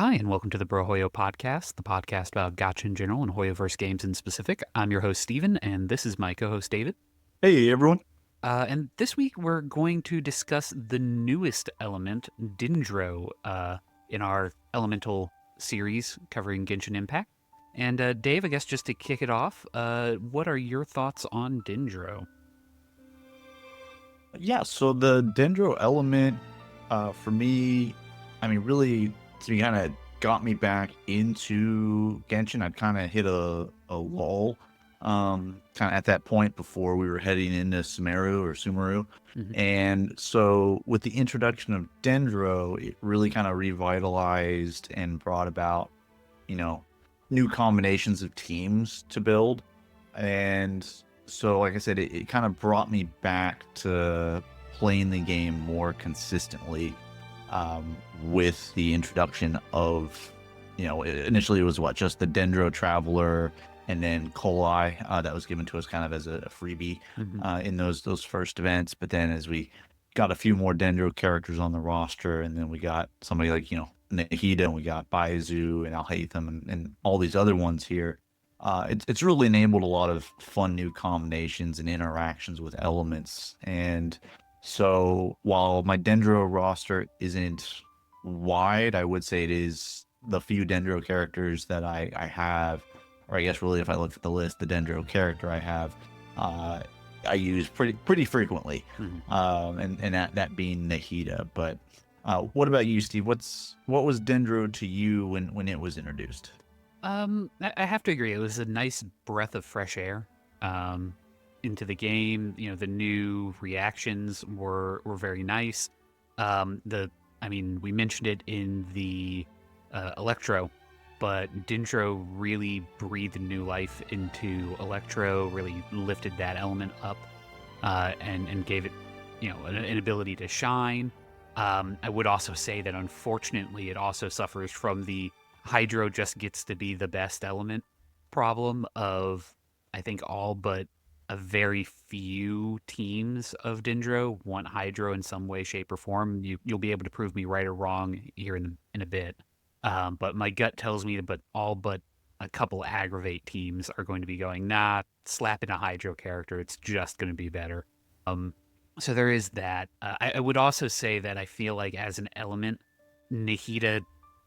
Hi, and welcome to the Brohoyo podcast, the podcast about gacha in general and Hoyoverse games in specific. I'm your host, Steven, and this is my co host, David. Hey everyone. And this week we're going to discuss the newest element, Dendro, in our elemental series covering Genshin Impact. And Dave, I guess just to kick it off, what are your thoughts on Dendro? Yeah, so the Dendro Element, for me, really, kind of got me back into Genshin. I'd kind of hit a lull, kind of at that point before we were heading into Sumeru. Mhm. And so with the introduction of Dendro, it really kind of revitalized and brought about, you know, new combinations of teams to build. And so, like I said, it kind of brought me back to playing the game more consistently with the introduction of, initially it was just the Dendro Traveler and then Kolai that was given to us kind of as a freebie Mhm. in those first events. But then as we got a few more Dendro characters on the roster, and then we got somebody like, Nahida, and we got Baizu and Alhaitham and all these other ones here. It's really enabled a lot of fun new combinations and interactions with elements. And so while my Dendro roster isn't wide, I would say it is the few Dendro characters that I have, or I guess really if I look at the list, the Dendro character I have, uh, I use pretty frequently, Mhm. and that being Nahida. But what about you, Steve? What was Dendro to you when it was introduced? I have to agree. It was a nice breath of fresh air um, into the game. You know, the new reactions were very nice. We mentioned it in the Electro, but Dintro really breathed new life into Electro. Really lifted that element up, and gave it, an ability to shine. I would also say that unfortunately, it also suffers from the Hydro just gets to be the best element problem of, I think, all but a very few teams of Dendro want Hydro in some way, shape, or form. You'll be able to prove me right or wrong here in a bit. But my gut tells me that but all but a couple aggravate teams are going to be going, nah, slap in a Hydro character. It's just going to be better. Um, so there is that. I would also say that I feel like as an element, Nahida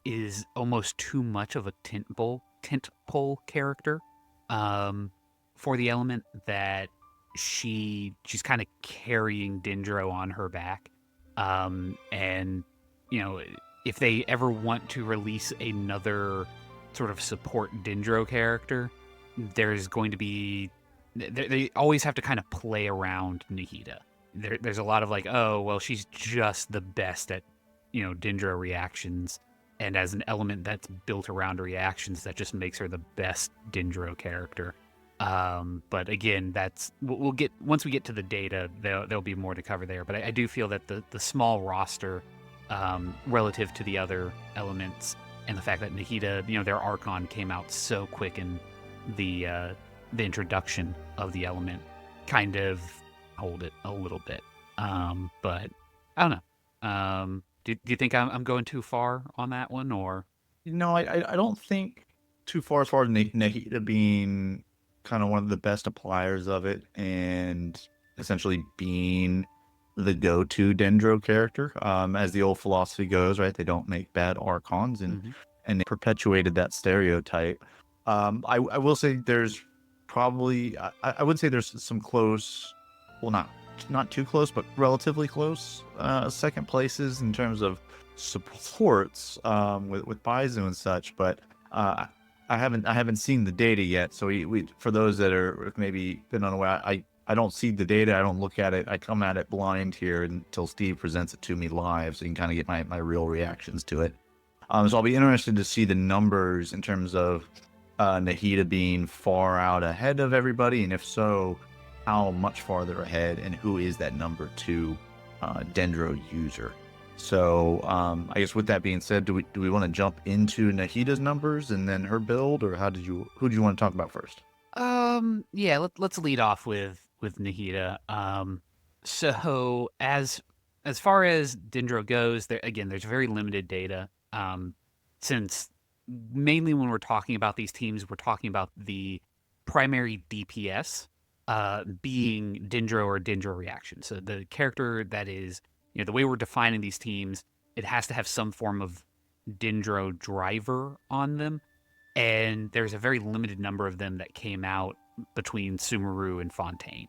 is almost too much of a tent pole character for the element that she's kind of carrying Dendro on her back. And you know, if they ever want to release another sort of support Dendro character, there's going to be they always have to kind of play around Nahida. There's a lot of like, oh well, she's just the best at Dendro reactions, and as an element that's built around reactions, that just makes her the best Dendro character. But again, we'll get once we get to the data, there'll be more to cover there. But I do feel that the small roster, relative to the other elements, and the fact that Nahida, their Archon came out so quick in the uh, the introduction of the element, kind of hold it a little bit. But I don't know. Do you think I'm going too far on that one, or? No, I don't think too far as Nahida being kind of one of the best appliers of it and essentially being the go-to Dendro character. As the old philosophy goes, right? They don't make bad Archons, Mhm. and they perpetuated that stereotype. I will say there's probably I would say there's some close, well, not too close, but relatively close second places in terms of supports with Baizu and such, but I haven't seen the data yet. So we for those that are maybe been unaware, I don't see the data. I don't look at it. I come at it blind here until Steve presents it to me live, so you can kind of get my real reactions to it. So I'll be interested to see the numbers in terms of Nahida being far out ahead of everybody, and if so, how much farther ahead, and who is that number two Dendro user. So I guess with that being said, do we want to jump into Nahida's numbers and then her build, or who do you want to talk about first? Yeah, let's lead off with Nahida. So as far as Dendro goes, there's very limited data. since mainly when we're talking about these teams, we're talking about the primary DPS being Dendro or Dendro reaction. So the character that is, the way we're defining these teams, it has to have some form of Dendro driver on them. And there's a very limited number of them that came out between Sumeru and Fontaine.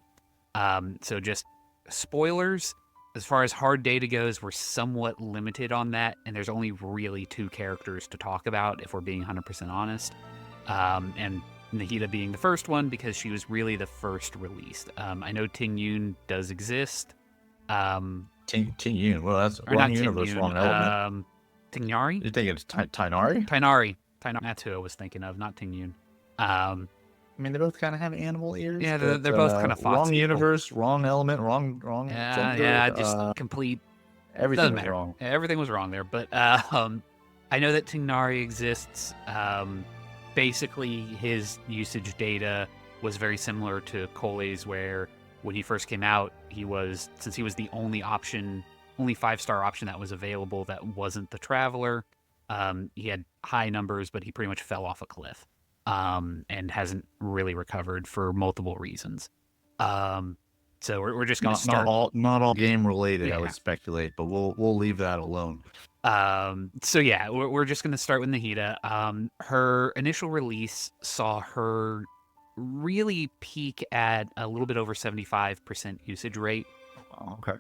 So just spoilers, as far as hard data goes, we're somewhat limited on that, and there's only really 2 characters to talk about if we're being 100% honest. And Nahida being the first one because she was really the first released. I know Ting Yun does exist. Ting Yun. Well, that's Or wrong not Ting universe, Yun. wrong element. Tignari? You think it's Tainari? Tainari. That's who I was thinking of, not Ting Yun. I mean, they both kind of have animal ears. Yeah, but, they're both kind of wrong foxy. universe, wrong element, wrong gender. Yeah, just complete. Everything Doesn't was matter. wrong. Everything was wrong there, but I know that Tignari exists. Basically, his usage data was very similar to Cole's, where when he first came out, since he was the only 5-star option that was available that wasn't the Traveler. He had high numbers, but he pretty much fell off a cliff. And hasn't really recovered for multiple reasons. So we're just going to start. Not all game related, Yeah. I would speculate, but we'll leave that alone. So yeah, we're just going to start with Nahida. Her initial release saw her really peak at a little bit over 75% usage rate. Oh, okay.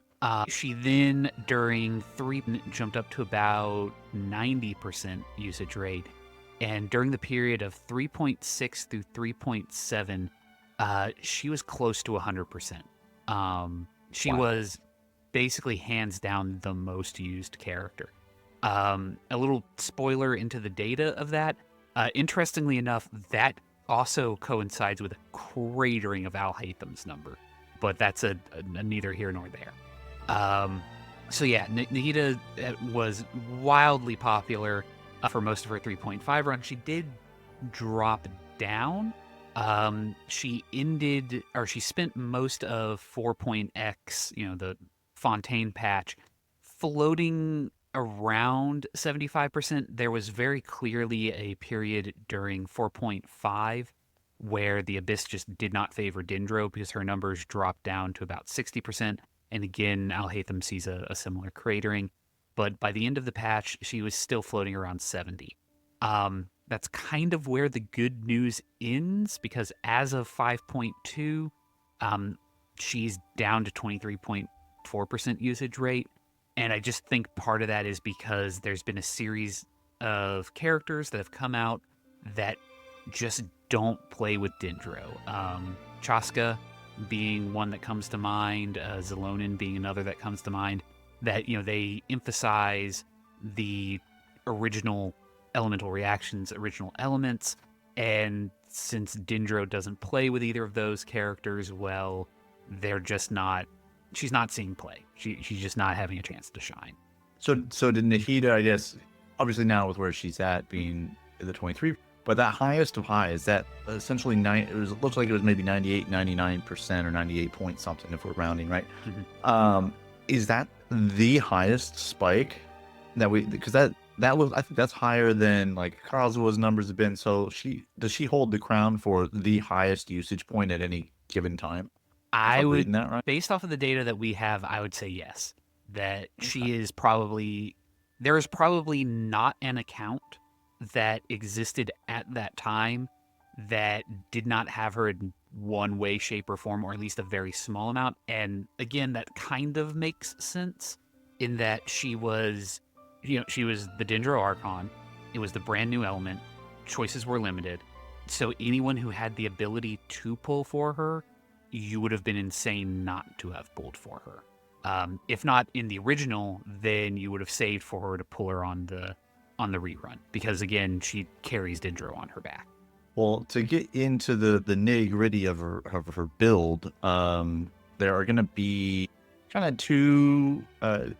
She then, during 3, jumped up to about 90% usage rate. And during the period of 3.6 through 3.7, she was close to 100%. She was basically hands down the most used character. A little spoiler into the data of that. Interestingly enough, that also coincides with a cratering of Al Haytham's number. But that's a neither here nor there. So yeah, Nahida was wildly popular for most of her 3.5 run. She did drop down. She spent most of 4.x, the Fontaine patch, floating around 75%. There was very clearly a period during 4.5 where the Abyss just did not favor Dendro because her numbers dropped down to about 60%. And again, Al Haytham sees a similar cratering. But by the end of the patch, she was still floating around 70. That's kind of where the good news ends, because as of 5.2, she's down to 23.4% usage rate. And I just think part of that is because there's been a series of characters that have come out that just don't play with Dendro. Chaska being one that comes to mind, Zelonin being another that comes to mind, that, they emphasize the original elemental reactions, original elements, and since Dendro doesn't play with either of those characters, well, she's not seeing play. She's just not having a chance to shine. So did Nahida, I guess, obviously now with where she's at being the 23, but that highest of high, is that essentially it looks like it was maybe 98, 99% or 98 point something if we're rounding, right? Mm-hmm. Is that the highest spike because that was, I think that's higher than like Kazuha's numbers have been. So does she hold the crown for the highest usage point at any given time? I would, reading that right? Based off of the data that we have, I would say yes. That she is there is probably not an account that existed at that time that did not have her in one way, shape, or form, or at least a very small amount. And again, that kind of makes sense in that she was the Dendro Archon. It was the brand new element. Choices were limited. So anyone who had the ability to pull for her, you would have been insane not to have pulled for her. If not in the original, then you would have saved for her to pull her on the rerun, because again, she carries Dendro on her back. Well, to get into the nitty gritty of her build, there are going to be kind of two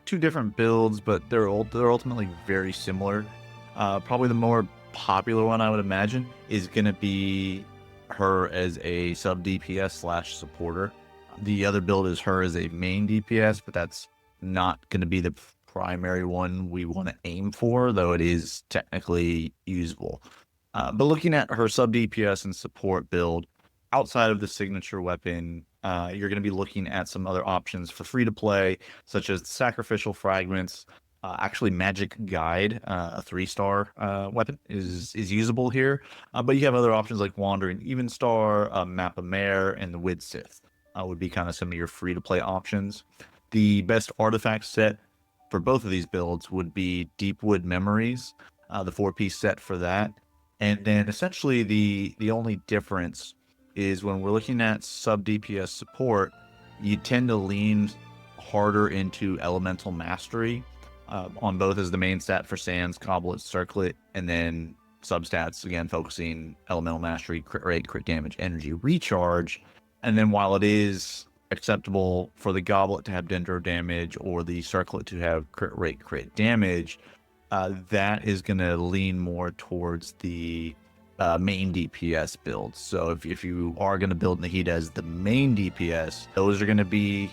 different builds, but they're ultimately very similar. Probably the more popular one, I would imagine, is going to be her as a sub DPS / supporter. The other build is her as a main DPS, but that's not going to be the primary one we want to aim for, though it is technically usable. But looking at her sub DPS and support build, outside of the signature weapon, you're going to be looking at some other options for free to play, such as sacrificial fragments. Actually, Magic Guide, a 3-star weapon, is usable here. But you have other options like Wandering Evenstar, Map of Mare, and the Wid Sith would be kind of some of your free to play options. The best artifact set for both of these builds would be Deepwood Memories, the 4-piece set for that. And then essentially the only difference is when we're looking at sub DPS support, you tend to lean harder into Elemental Mastery on both as the main stat for Sands, Goblet, Circlet, and then substats, again, focusing Elemental Mastery, crit rate, crit damage, energy, recharge. And then while it is acceptable for the Goblet to have Dendro damage or the Circlet to have crit rate, crit damage, that is going to lean more towards the main DPS builds. So if you are going to build Nahida as the main DPS, those are going to be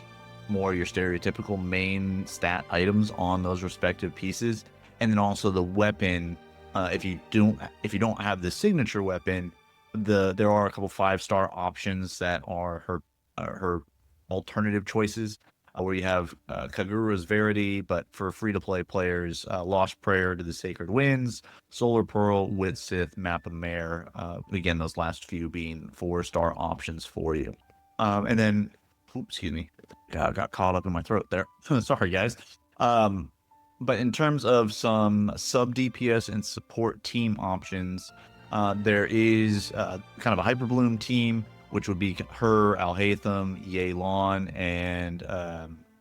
more your stereotypical main stat items on those respective pieces. And then also the weapon, if you don't have the signature weapon, there are a couple 5-star options that are her alternative choices, where you have Kagura's Verity, but for free-to-play players, Lost Prayer to the Sacred Winds, Solar Pearl, Wit Sith, Map of Mare, again, those last few being 4-star options for you. And then, excuse me, got caught up in my throat there. Sorry, guys. But in terms of some sub-DPS and support team options, there is kind of a Hyper Bloom team, which would be her, Alhaitham, Yelan, and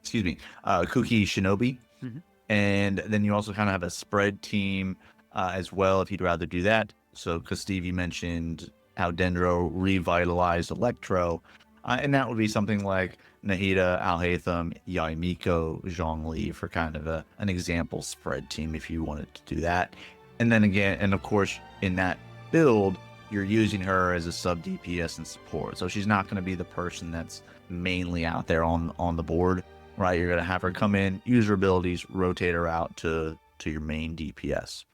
Kuki Shinobi. Mm-hmm. And then you also kind of have a spread team as well, if you'd rather do that. So, because Steve, you mentioned how Dendro revitalized Electro, and that would be something like Nahida, Alhaitham, Yaimiko, Zhongli for kind of an example spread team if you wanted to do that. And then again, and of course, in that build, you're using her as a sub DPS and support. So she's not going to be the person that's mainly out there on the board, right? You're going to have her come in, use her abilities, rotate her out to your main DPS.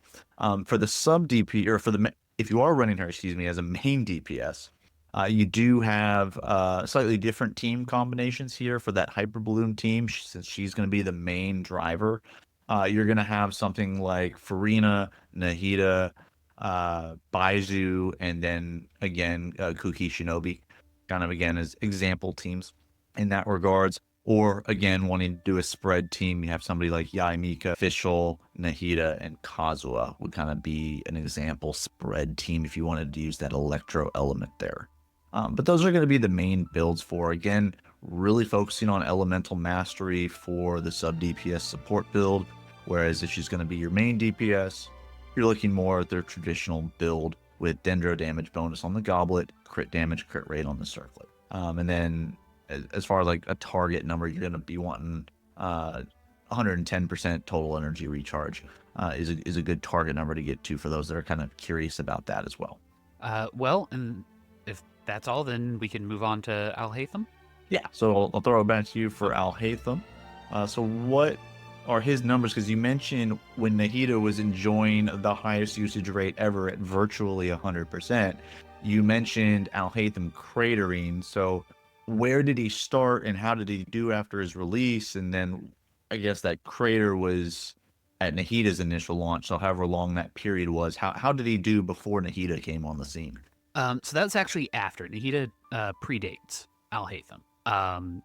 For the sub DP, or if you are running her, as a main DPS, you do have slightly different team combinations here for that Hyper Balloon team, since she's going to be the main driver. You're going to have something like Farina, Nahida, Baizu, and then again Kuki Shinobi, kind of again as example teams in that regards. Or again, wanting to do a spread team, you have somebody like Yaimika, Fischl, Nahida, and Kazuha would kind of be an example spread team if you wanted to use that Electro element there. But those are going to be the main builds for, again, really focusing on Elemental Mastery for the sub DPS support build, whereas if she's going to be your main DPS, you're looking more at their traditional build with Dendro damage bonus on the Goblet, crit damage, crit rate on the Circlet. And then as far as like a target number, you're going to be wanting 110% total energy recharge is a good target number to get to for those that are kind of curious about that as well. Well, and if that's all, then we can move on to Alhaitham. Yeah, so I'll throw it back to you for Alhaitham. So what are his numbers? Because you mentioned when Nahida was enjoying the highest usage rate ever at virtually 100%, you mentioned Alhaitham cratering. So where did he start and how did he do after his release? And then I guess that crater was at Nahida's initial launch, so however long that period was. How did he do before Nahida came on the scene? So that's actually after. Nahida predates Alhaitham.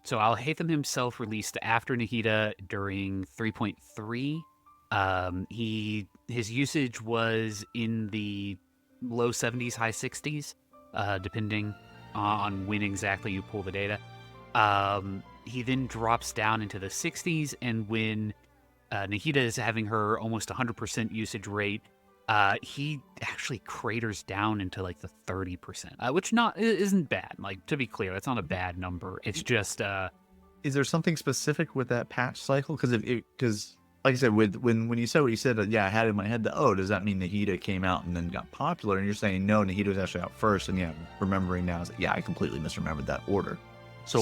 So Alhaitham himself released after Nahida during 3.3. His usage was in the low 70s, high 60s, depending on when exactly you pull the data. He then drops down into the 60s, and when Nahida is having her almost 100% usage rate, he actually craters down into like the 30%, which isn't bad. Like, to be clear, that's not a bad number. It's just is there something specific with that patch cycle? Because like I said, when you said what you said, I had in my head that, does that mean Nahida came out and then got popular? And you're saying no, Nahida was actually out first. And remembering now is I completely misremembered that order. So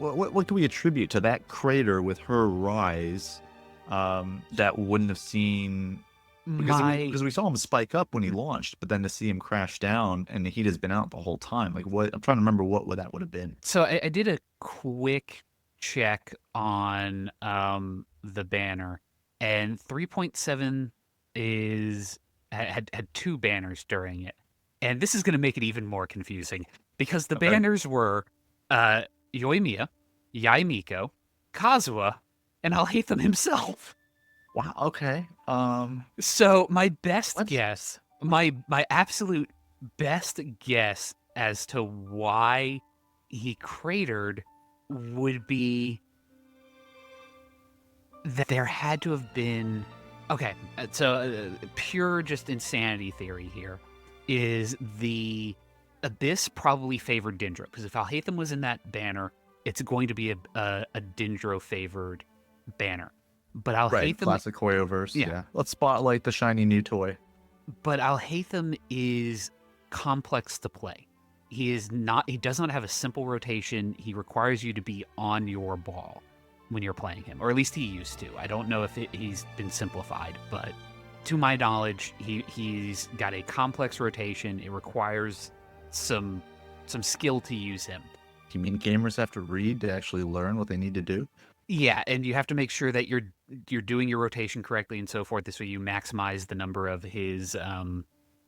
what can we attribute to that crater with her rise that wouldn't have seen My because we saw him spike up when he launched, but then to see him crash down and the heat has been out the whole time. Like what I'm trying to remember what that would have been. So I did a quick check on the banner, and 3.7 is had two banners during it, and this is going to make it even more confusing because the Okay. banners were uh, Yoimiya, Yaimiko, Kazuha, and Alhaitham himself. Wow. Okay. So my best What? guess, my absolute best guess as to why he cratered would be that there had to have been okay. Pure just insanity theory here is the abyss probably favored Dendro because if Alhaitham was in that banner, it's going to be a Dendro favored banner. But Right. Alhaitham, Classic Hoyoverse. yeah, Yeah. Let's spotlight the shiny new toy. but Alhaitham is complex to play. He is not. He does not have a simple rotation. He requires you to be on your ball when you're playing him, or at least he used to. I don't know if he's been simplified, but to my knowledge, he's got a complex rotation. It requires some skill to use him. Do you mean gamers have to read to actually learn what they need to do? Yeah, and you have to make sure that you're doing your rotation correctly and so forth. This way, you maximize the number of his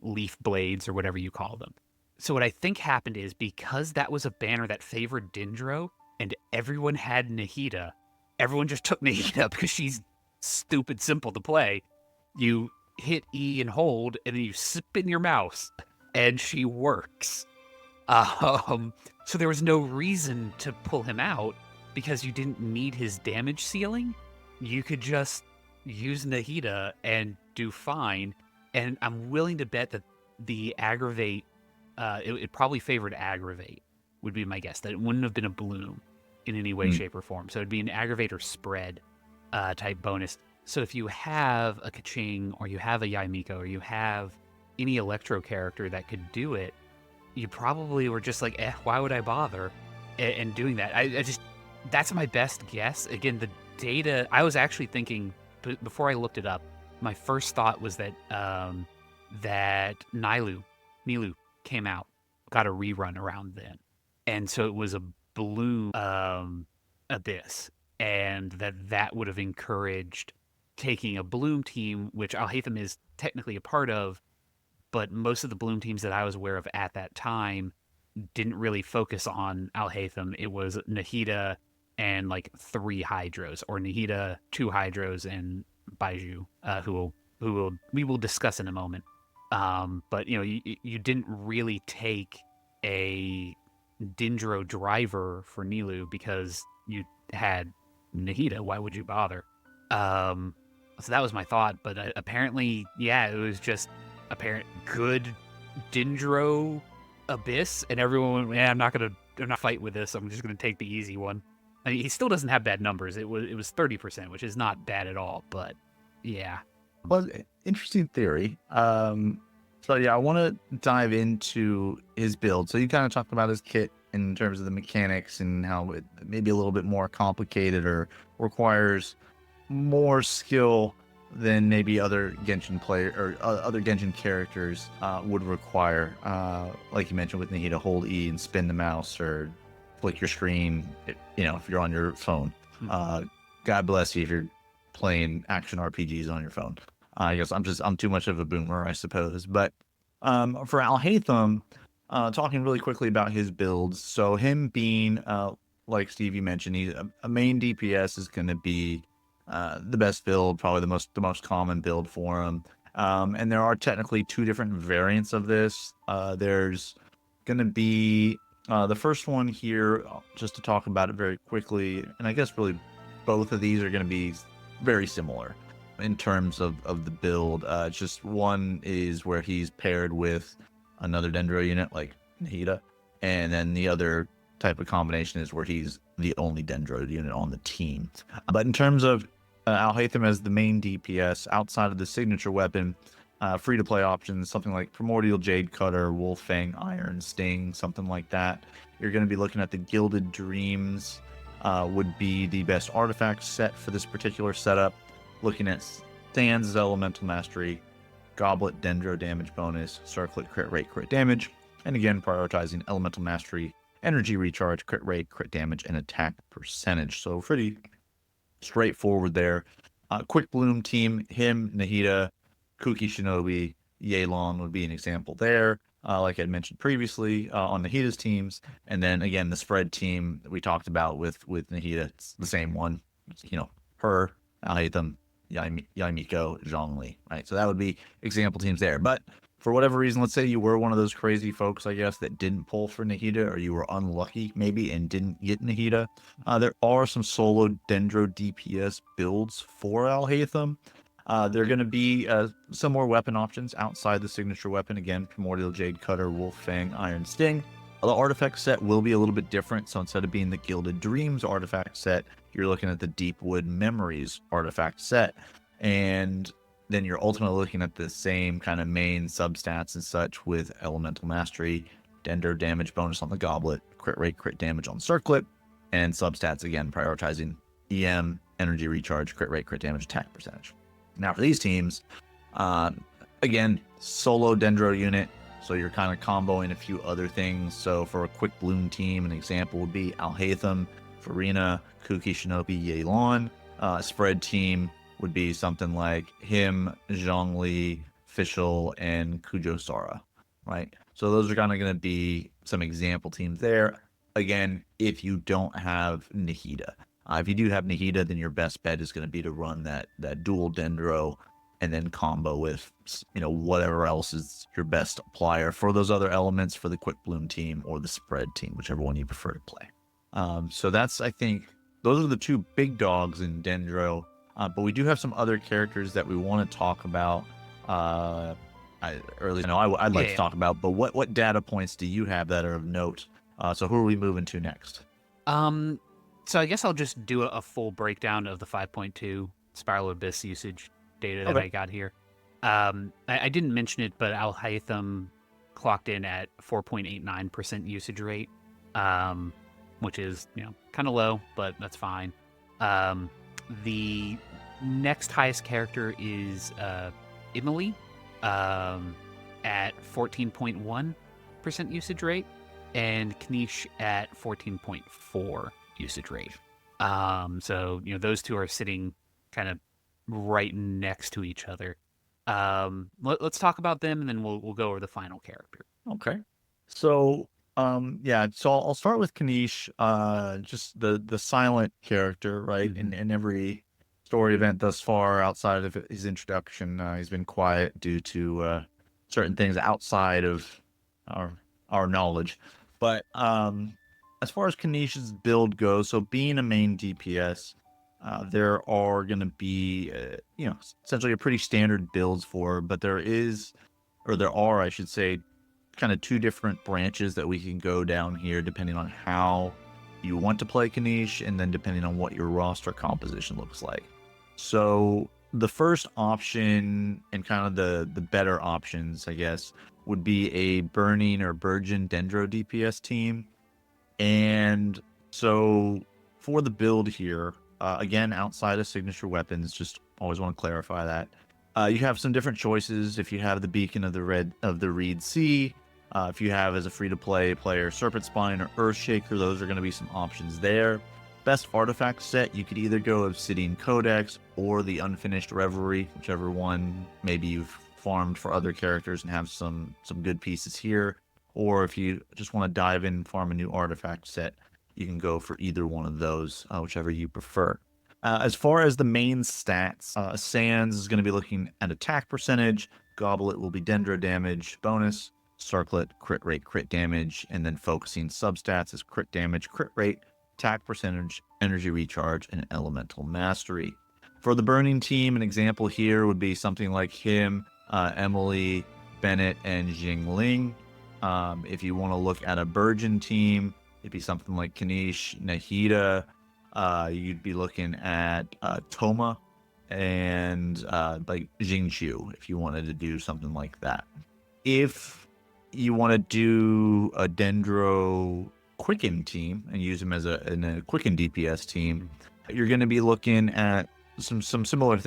leaf blades or whatever you call them. So what I think happened is because that was a banner that favored Dendro and everyone had Nahida, everyone just took Nahida because she's stupid simple to play. You hit E and hold, and then you spin your mouse, and she works. So there was no reason to pull him out because you didn't need his damage ceiling. You could just use Nahida and do fine. And I'm willing to bet that the aggravate, it probably favored aggravate, would be my guess. That it wouldn't have been a bloom in any way, Hmm. shape, or form. So it'd be an aggravate or spread type bonus. So if you have a Kaching or you have a Yaimiko or you have any Electro character that could do it, you probably were just like, why would I bother? And doing that, I just that's my best guess. Again, the data. I was actually thinking before I looked it up. My first thought was that that Nilu came out, got a rerun around then, and so it was a Bloom Abyss, and that would have encouraged taking a Bloom team, which Alhaitham is technically a part of, but most of the Bloom teams that I was aware of at that time didn't really focus on Alhaitham. It was Nahida and like 3 Hydros, or Nahida, 2 Hydros, and Baiju, who we will discuss in a moment. But you didn't really take a Dendro driver for Nilu because you had Nahida. Why would you bother? So that was my thought, but apparently, yeah, it was just apparent good Dendro Abyss, and everyone went, I'm not fight with this. I'm just gonna take the easy one. I mean, he still doesn't have bad numbers. It was 30%, which is not bad at all. But yeah, Well, interesting theory. So yeah, I want to dive into his build. So you kind of talked about his kit in terms of the mechanics and how it may be a little bit more complicated or requires more skill than maybe other Genshin player or other Genshin characters would require. Like you mentioned with Nahida, hold E and spin the mouse or flick your screen. If you're on your phone. God bless you if you're playing action RPGs on your phone. I guess I'm too much of a boomer, I suppose. But for Alhaitham, talking really quickly about his builds. So him being like Steve, you mentioned, he's a main DPS is going to be the best build, probably the most common build for him. And there are technically 2 different variants of this. There's going to be the first one here, just to talk about it very quickly, and I guess really both of these are going to be very similar in terms of the build. Just one is where he's paired with another Dendro unit like Nahida, and then the other type of combination is where he's the only Dendro unit on the team. But in terms of Alhaitham as the main DPS, outside of the signature weapon, free-to-play options, something like Primordial Jade Cutter, Wolf Fang, Iron Sting, something like that. You're going to be looking at the Gilded Dreams, would be the best artifact set for this particular setup. Looking at Sands' Elemental Mastery, Goblet Dendro damage bonus, Circlet crit rate, crit damage, and again prioritizing Elemental Mastery, Energy Recharge, crit rate, crit damage, and attack percentage. So pretty straightforward there. Quick Bloom team, him, Nahida, Kuki Shinobi, Yelan would be an example there. Like I mentioned previously on Nahida's teams, and then again the spread team that we talked about with Nahida, it's the same one. You know, her, Alhaitham, Yaimiko, Zhongli, right? So that would be example teams there. But for whatever reason, let's say you were one of those crazy folks, I guess, that didn't pull for Nahida, or you were unlucky maybe and didn't get Nahida. There are some solo Dendro DPS builds for Alhaitham. They're going to be some more weapon options outside the signature weapon. Again, Primordial Jade Cutter, Wolf Fang, Iron Sting. The artifact set will be a little bit different. So instead of being the Gilded Dreams artifact set, you're looking at the Deepwood Memories artifact set. And then you're ultimately looking at the same kind of main substats and such with Elemental Mastery, Dendro damage bonus on the Goblet, crit rate, crit damage on Circlet, and substats again prioritizing EM, Energy Recharge, crit rate, crit damage, attack percentage. Now for these teams, again, solo Dendro unit, so you're kind of comboing a few other things. So for a Quick Bloom team, an example would be Alhaitham, Farina, Kuki Shinobi, Yelan. Spread team would be something like him, Zhongli, Fischl, and Kujo Sara, right? So those are kind of going to be some example teams there. Again, if you don't have Nahida. If you do have Nahida, then your best bet is going to be to run that dual Dendro and then combo with, whatever else is your best applier for those other elements for the Quick Bloom team or the spread team, whichever one you prefer to play. So that's, I think, those are the two big dogs in Dendro. But we do have some other characters that we want to talk about. I'd like to talk about, but what data points do you have that are of note? So who are we moving to next? So I guess I'll just do a full breakdown of the 5.2 Spiral Abyss usage data that I got here. I didn't mention it, but Alhaitham clocked in at 4.89% usage rate, which is kind of low, but that's fine. The next highest character is Emily at 14.1% usage rate, and Knish at 14.4 usage rate. So those two are sitting kind of right next to each other. Let's talk about them, and then we'll go over the final character. Okay. So so I'll start with Knish, just the silent character, right? Mm-hmm. In every story event thus far, outside of his introduction, he's been quiet due to certain things outside of our knowledge. But as far as Knish's build goes, so being a main DPS, there are going to be, essentially a pretty standard builds for, but there are, I should say, kind of two different branches that we can go down here depending on how you want to play Knish and then depending on what your roster composition looks like. So the first option and kind of the better options, I guess, would be a Burning or Burgeon Dendro DPS team. And so for the build here, again, outside of signature weapons, just always want to clarify that. You have some different choices. If you have the Beacon of the Reed Sea, if you have as a free-to-play player Serpent Spine or Earthshaker, those are going to be some options there. Best artifact set, you could either go Obsidian Codex or the Unfinished Reverie, whichever one maybe you've farmed for other characters and have some good pieces here. Or if you just want to dive in and farm a new artifact set, you can go for either one of those, whichever you prefer. As far as the main stats, Sands is going to be looking at attack percentage, Goblet will be Dendro damage bonus, Circlet crit rate, crit damage, and then focusing substats is crit damage, crit rate, attack percentage, energy recharge, and elemental mastery. For the Burning team, an example here would be something like him, Emily, Bennett, and Jingling. If you want to look at a Burgeon team, it'd be something like Knish, Nahida. You'd be looking at Toma and like Jingqiu if you wanted to do something like that. If you want to do a Dendro Quicken team and use him as in a Quicken DPS team, you're going to be looking at some similar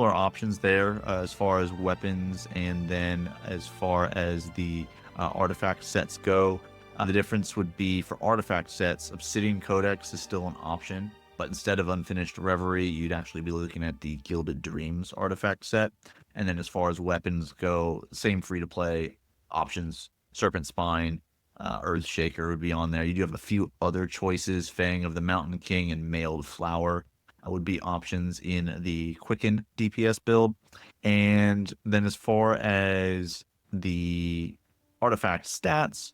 options there as far as weapons, and then as far as the artifact sets go. The difference would be for artifact sets, Obsidian Codex is still an option, but instead of Unfinished Reverie, you'd actually be looking at the Gilded Dreams artifact set. And then as far as weapons go, same free-to-play options, Serpent Spine, Earthshaker would be on there. You do have a few other choices. Fang of the Mountain King and Mailed Flower would be options in the Quicken DPS build. And then as far as the artifact stats,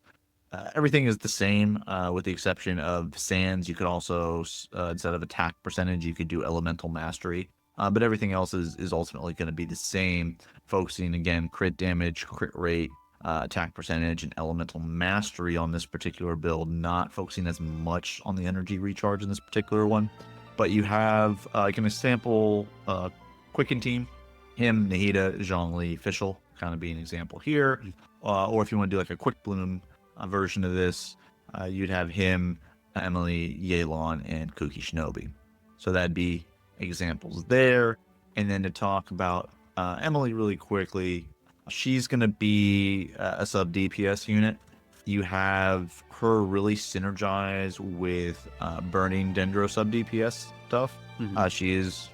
everything is the same with the exception of Sands. You could also, instead of attack percentage, you could do Elemental Mastery. But everything else is ultimately going to be the same, focusing again crit damage, crit rate, attack percentage, and elemental mastery on this particular build, not focusing as much on the energy recharge in this particular one. But you have like an example Quicken team, him, Nahida, Zhongli, Fischl, kind of be an example here. Or if you want to do like a Quick Bloom version of this, you'd have him, Emily, Yelan, and Kuki Shinobi. So that'd be examples there. And then to talk about Emily really quickly, she's going to be a sub DPS unit. You have her really synergize with burning Dendro sub DPS stuff. She is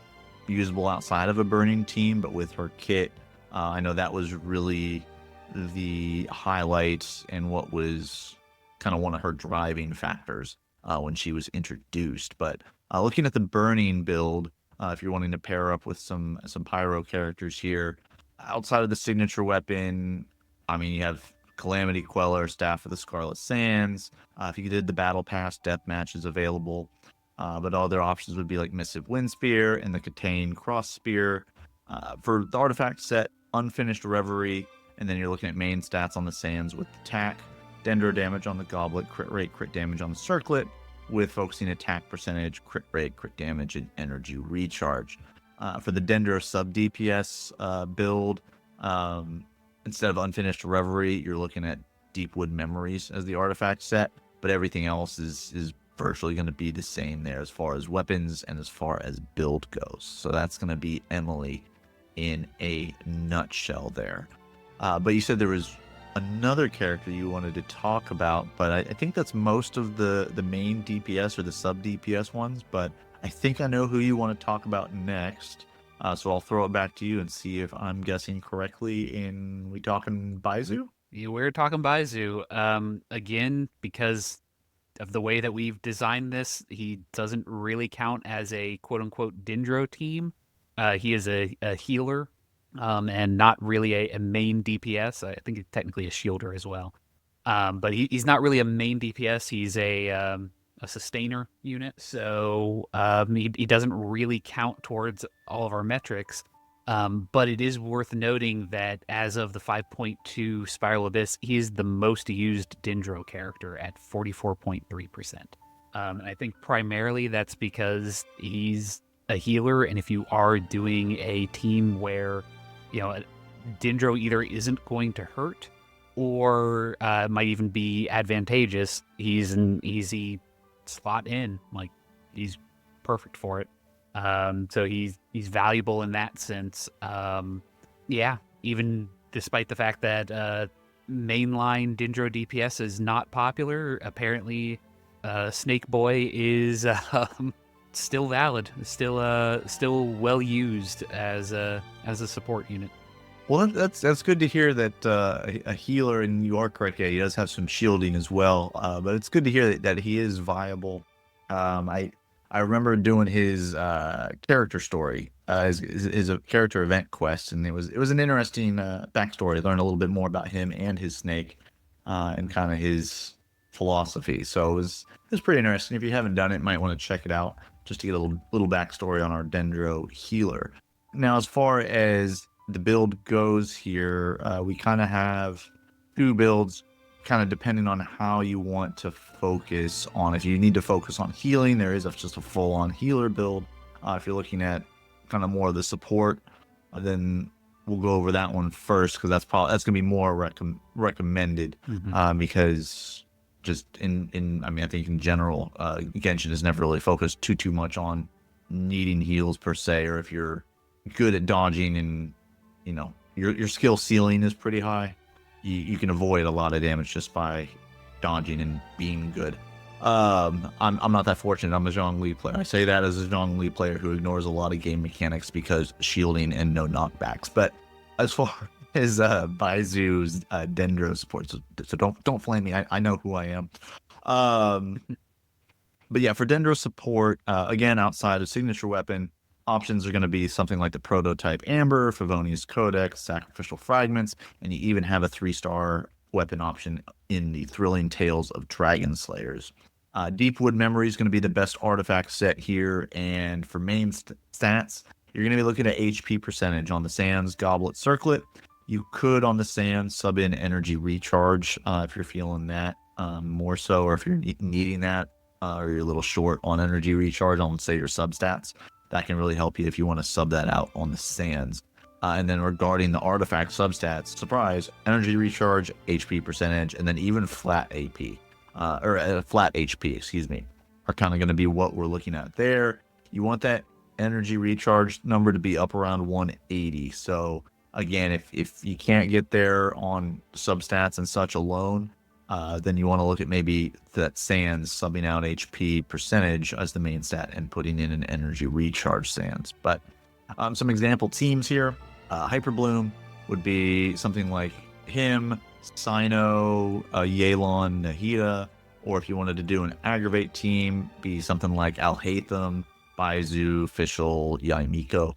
usable outside of a burning team, but with her kit, I know that was really the highlight and what was kind of one of her driving factors when she was introduced. But looking at the burning build, if you're wanting to pair up with some pyro characters here, outside of the signature weapon, I mean, you have Calamity Queller, Staff of the Scarlet Sands. If you did the Battle Pass, Death Match is available. But other options would be like Missive Wind Spear and the Catane Cross Spear. For the artifact set, Unfinished Reverie, and then you're looking at main stats on the Sands with attack, Dendro damage on the Goblet, crit rate, crit damage on the Circlet, with focusing attack percentage, crit rate, crit damage, and energy recharge. For the Dendro sub DPS build, instead of Unfinished Reverie, you're looking at Deepwood Memories as the artifact set, but everything else is virtually going to be the same there as far as weapons and as far as build goes. So that's going to be Emily in a nutshell there. But you said there was another character you wanted to talk about, but I think that's most of the main DPS or the sub DPS ones, but I think I know who you want to talk about next. So I'll throw it back to you and see if I'm guessing correctly. We talking Baizu? Yeah, we're talking Baizu. Again, because of the way that we've designed this, he doesn't really count as a quote unquote Dendro team. He is a healer, and not really a main DPS. I think he's technically a shielder as well. But he's not really a main DPS. He's a sustainer unit. So he doesn't really count towards all of our metrics. But it is worth noting that as of the 5.2 Spiral Abyss, he is the most used Dendro character at 44.3%. And I think primarily that's because he's a healer, and if you are doing a team where, Dendro either isn't going to hurt or might even be advantageous, he's an easy slot in. Like, he's perfect for it. So he's valuable in that sense. Even despite the fact that mainline Dendro DPS is not popular, apparently Snake Boy is still valid, still well used as a support unit. Well, that's good to hear that a healer, and you are correct. Yeah, he does have some shielding as well. But it's good to hear that he is viable. I remember doing his character story, his character event quest, and it was an interesting backstory. I learned a little bit more about him and his snake, and kind of his philosophy. So it was pretty interesting. If you haven't done it, you might want to check it out just to get a little backstory on our Dendro healer. Now, as far as the build goes here, we kind of have two builds, kind of depending on how you want to focus on. If you need to focus on healing, there is just a full-on healer build. If you're looking at kind of more of the support, then we'll go over that one first, because that's gonna be more recommended, because just I mean, I think in general, Genshin has never really focused too much on needing heals per se, or if you're good at dodging and your skill ceiling is pretty high, you can avoid a lot of damage just by dodging and being good. I'm not that fortunate. I'm a Zhongli player. I say that as a Zhongli player who ignores a lot of game mechanics because shielding and no knockbacks. But as far as Baizu's Dendro support, so don't flame me. I know who I am. Um, but yeah, for Dendro support, again, outside of signature weapon, options are going to be something like the prototype Amber, Favonius Codex, Sacrificial Fragments, and you even have a 3-star weapon option in the Thrilling Tales of Dragon Slayers. Deepwood Memory is going to be the best artifact set here, and for main stats, you're going to be looking at HP percentage on the Sands Goblet Circlet. You could on the Sands sub in Energy Recharge if you're feeling that more so, or if you're needing that, or you're a little short on Energy Recharge on, say, your substats. That can really help you if you want to sub that out on the Sands. And then regarding the artifact substats, surprise, Energy Recharge, HP percentage, and then even flat AP, flat HP, excuse me, are kind of going to be what we're looking at there. You want that Energy Recharge number to be up around 180. So again, if you can't get there on substats and such alone, then you want to look at maybe that Sands subbing out HP percentage as the main stat and putting in an Energy Recharge Sands. But some example teams here, Hyperbloom would be something like him, Sino, Yelan, Nahida, or if you wanted to do an aggravate team, be something like Alhaitham, Baizu, Fischl, Yaimiko.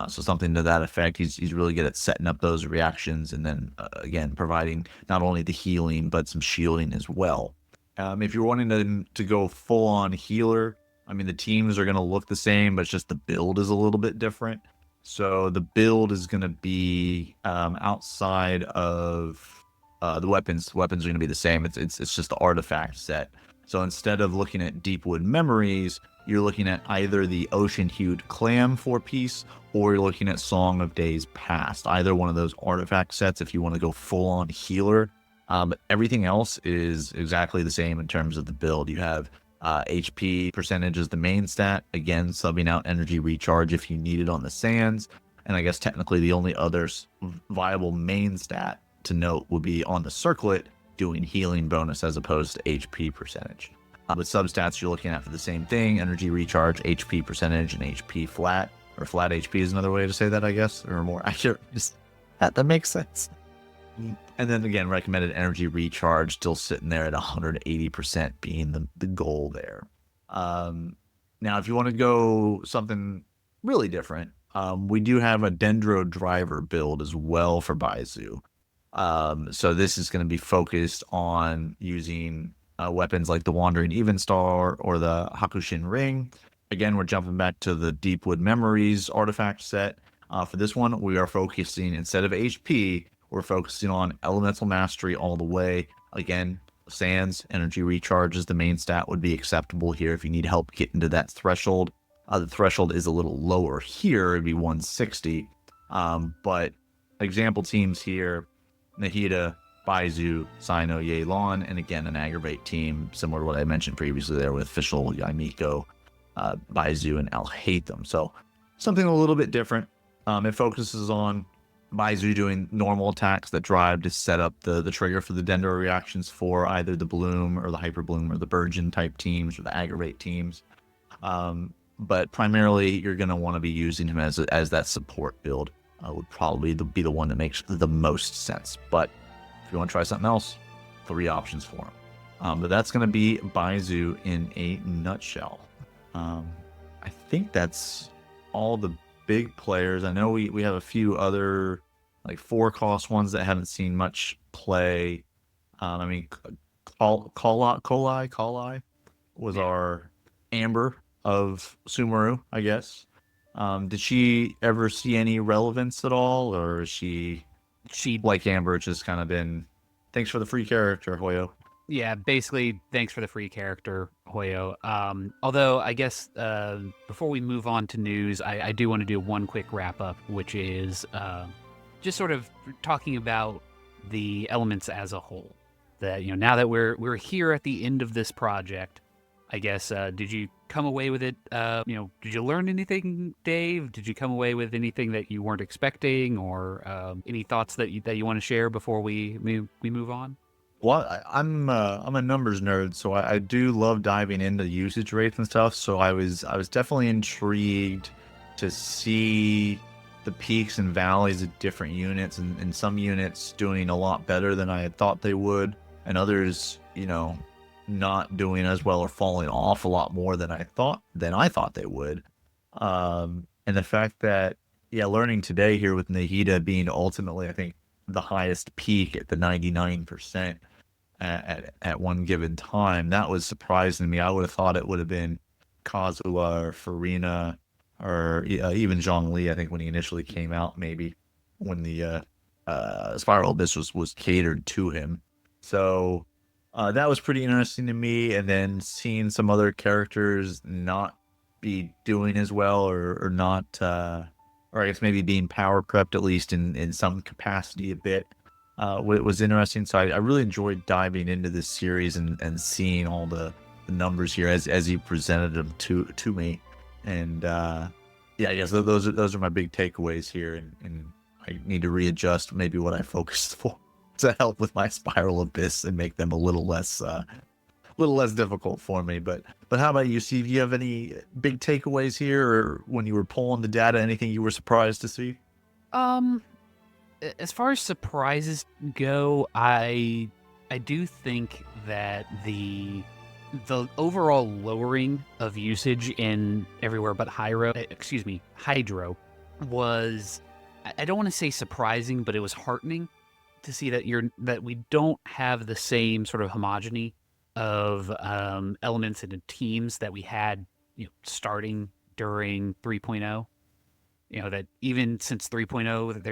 So something to that effect. He's really good at setting up those reactions and then, again, providing not only the healing, but some shielding as well. If you're wanting to go full-on healer, I mean, the teams are going to look the same, but it's just the build is a little bit different. So the build is going to be outside of the weapons. The weapons are going to be the same. It's just the artifact set. So instead of looking at Deepwood Memories, you're looking at either the Ocean-Hued Clam 4-piece or you're looking at Song of Days Past. Either one of those artifact sets if you want to go full-on healer. But everything else is exactly the same in terms of the build. You have HP percentage as the main stat. Again, subbing out Energy Recharge if you need it on the Sands. And I guess technically the only other viable main stat to note would be on the Circlet, doing healing bonus as opposed to HP percentage. With substats, you're looking at for the same thing: Energy Recharge, HP percentage, and HP flat. Or flat HP is another way to say that, I guess, or more accurate. Just that makes sense. And then again, recommended Energy Recharge still sitting there at 180% being the goal there. Now, if you want to go something really different, we do have a Dendro Driver build as well for Baizu. So this is going to be focused on using weapons like the Wandering Evenstar or the Hakushin Ring. Again, we're jumping back to the Deepwood Memories artifact set. For this one, we are focusing, instead of HP, we're focusing on Elemental Mastery all the way. Again, Sands, Energy Recharge is the main stat, would be acceptable here if you need help getting to that threshold. The threshold is a little lower here, it'd be 160. But example teams here, Nahida, Baizu, Sino, Yelan, and again, an aggravate team, similar to what I mentioned previously there with Fischl, Yaimiko, Baizu, and Alhaitham. So something a little bit different. It focuses on Baizu doing normal attacks that drive to set up the trigger for the Dendro reactions for either the Bloom or the Hyper Bloom or the Burgeon type teams or the aggravate teams. But primarily, you're going to want to be using him as that support build. Would probably be the one that makes the most sense. But if you want to try something else, 3 options for him. But that's going to be Baizu in a nutshell. I think that's all the big players. I know we have a few other like 4-cost ones that haven't seen much play. I mean, Kali was our Amber of Sumeru, I guess. Did she ever see any relevance at all, or is she like Amber, just kind of been thanks for the free character, Hoyo? Yeah, basically, thanks for the free character, Hoyo. Although, I guess before we move on to news, I do want to do one quick wrap up, which is just sort of talking about the elements as a whole. that now that we're here at the end of this project, I guess did you come away with it? Did you learn anything, Dave? Did you come away with anything that you weren't expecting, or any thoughts that you want to share before we move on? Well, I'm a numbers nerd, so I do love diving into usage rates and stuff. So I was definitely intrigued to see the peaks and valleys of different units, and some units doing a lot better than I had thought they would, and others, not doing as well or falling off a lot more than I thought they would. And the fact that, yeah, learning today here with Nahida being ultimately, I think, the highest peak at the 99% at one given time, that was surprising to me. I would have thought it would have been Kazuha or Farina or even Zhongli, I think, when he initially came out, maybe when the Spiral Abyss was catered to him. So that was pretty interesting to me. And then seeing some other characters not be doing as well, or not, or I guess maybe being power prepped at least in some capacity a bit, was interesting. So I really enjoyed diving into this series and seeing all the numbers here as you presented them to me. And yeah, I guess those are my big takeaways here, and I need to readjust maybe what I focused for to help with my Spiral Abyss and make them a little less difficult for me. But how about you, Steve? Do you have any big takeaways here, or when you were pulling the data, anything you were surprised to see? Um, as far as surprises go, I do think that the overall lowering of usage in everywhere but Hydro was, I don't want to say surprising, but it was heartening to see that we don't have the same sort of homogeny of elements and teams that we had, starting during 3.0. That even since 3.0, that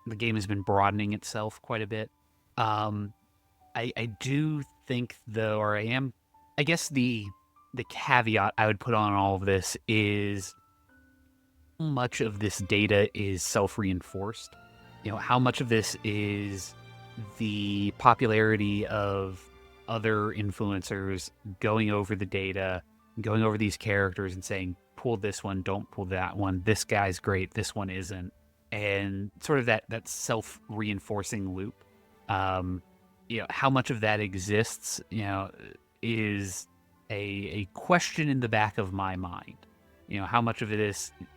the game has been broadening itself quite a bit. Um, I do think though, or I guess the caveat I would put on all of this is how much of this data is self-reinforced. How much of this is the popularity of other influencers going over the data, going over these characters and saying, pull this one, don't pull that one. This guy's great, this one isn't. And sort of that self-reinforcing loop. How much of that exists, is a question in the back of my mind. How much of it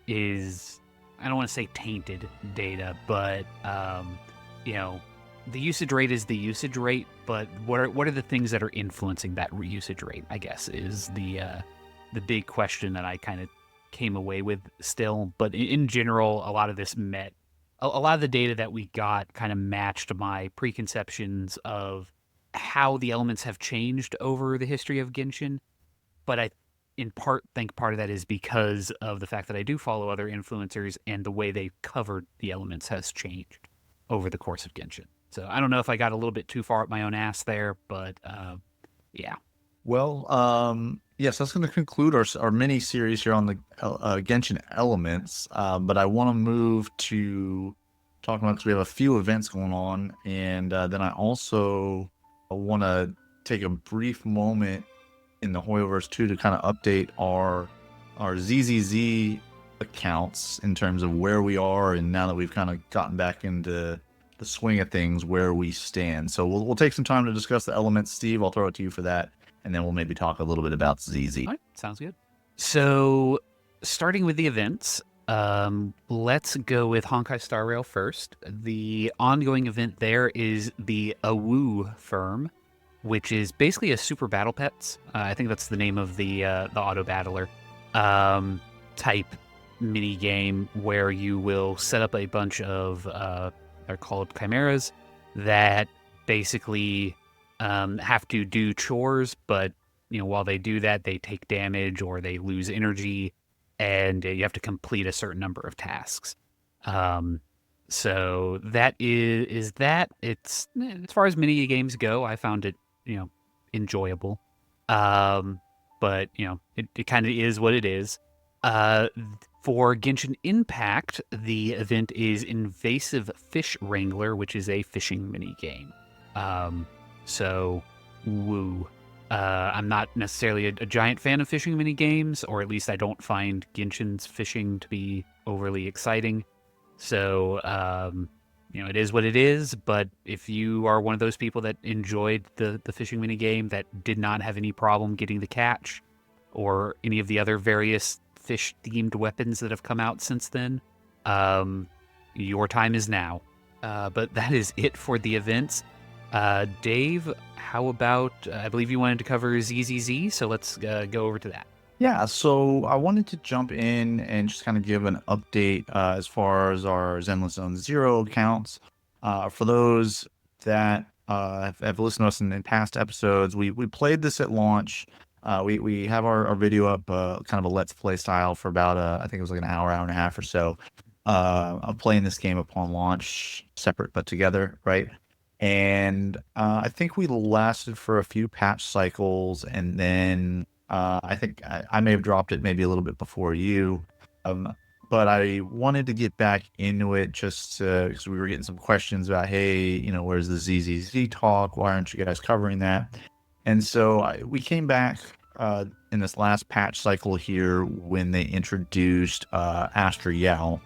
is I don't want to say tainted data, but the usage rate is the usage rate. But what are the things that are influencing that usage rate? I guess is the big question that I kind of came away with still. But in general, a lot of this a lot of the data that we got kind of matched my preconceptions of how the elements have changed over the history of Genshin. But I, in part, think part of that is because of the fact that I do follow other influencers and the way they covered the elements has changed over the course of Genshin. So I don't know if I got a little bit too far up my own ass there, but yeah. Well, yes, that's going to conclude our mini series here on the Genshin Elements. But I want to move to talking about, because we have a few events going on, and then I also want to take a brief moment in the Hoyoverse too to kind of update our ZZZ accounts in terms of where we are, and now that we've kind of gotten back into the swing of things, where we stand. So we'll take some time to discuss the elements. Steve, I'll throw it to you for that, and then we'll maybe talk a little bit about ZZ. All right, sounds good. So starting with the events, let's go with Honkai Star Rail first. The ongoing event there is the Awu Firm, which is basically a Super Battle Pets. I think that's the name of the auto battler type mini game, where you will set up a bunch of they're called chimeras that basically have to do chores, but while they do that, they take damage or they lose energy, and you have to complete a certain number of tasks. So that is that. It's, as far as mini games go, I found it enjoyable. But it kind of is what it is. For Genshin Impact, the event is Invasive Fish Wrangler, which is a fishing mini game. So, woo. I'm not necessarily a giant fan of fishing mini games, or at least I don't find Genshin's fishing to be overly exciting. So, it is what it is. But if you are one of those people that enjoyed the fishing mini game that did not have any problem getting the catch, or any of the other various fish themed weapons that have come out since then, um, your time is now. But that is it for the events. Dave, how about, I believe you wanted to cover ZZZ, so let's go over to that. Yeah, so I wanted to jump in and just kind of give an update as far as our Zenless Zone Zero accounts. For those that have listened to us in past episodes, we played this at launch. We have our video up, kind of a let's play style for about, I think it was like an hour, hour and a half or so, of playing this game upon launch, separate but together, right? And I think we lasted for a few patch cycles, and then I think I may have dropped it maybe a little bit before you. Um, but I wanted to get back into it just because we were getting some questions about, hey, where's the ZZZ talk? Why aren't you guys covering that? And so we came back in this last patch cycle here when they introduced Astra Yao.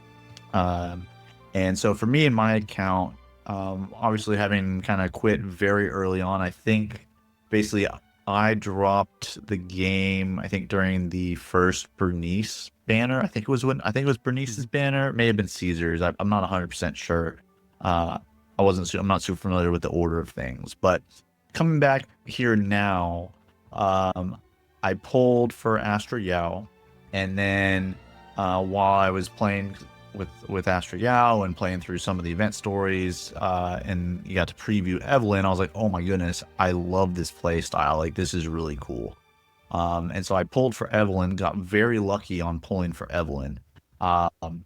Um, and so for me and my account, obviously having kind of quit very early on, I think basically I dropped the game, I think during the first Bernice banner. I think it was Bernice's banner. It may have been Caesar's. I'm not 100% sure. I'm not super familiar with the order of things, but coming back here now, I pulled for Astra Yao, and then while I was playing with Astra Yao and playing through some of the event stories, and you got to preview Evelyn, I was like, oh my goodness, I love this play style. Like, this is really cool. And so I pulled for Evelyn, got very lucky on pulling for Evelyn. I won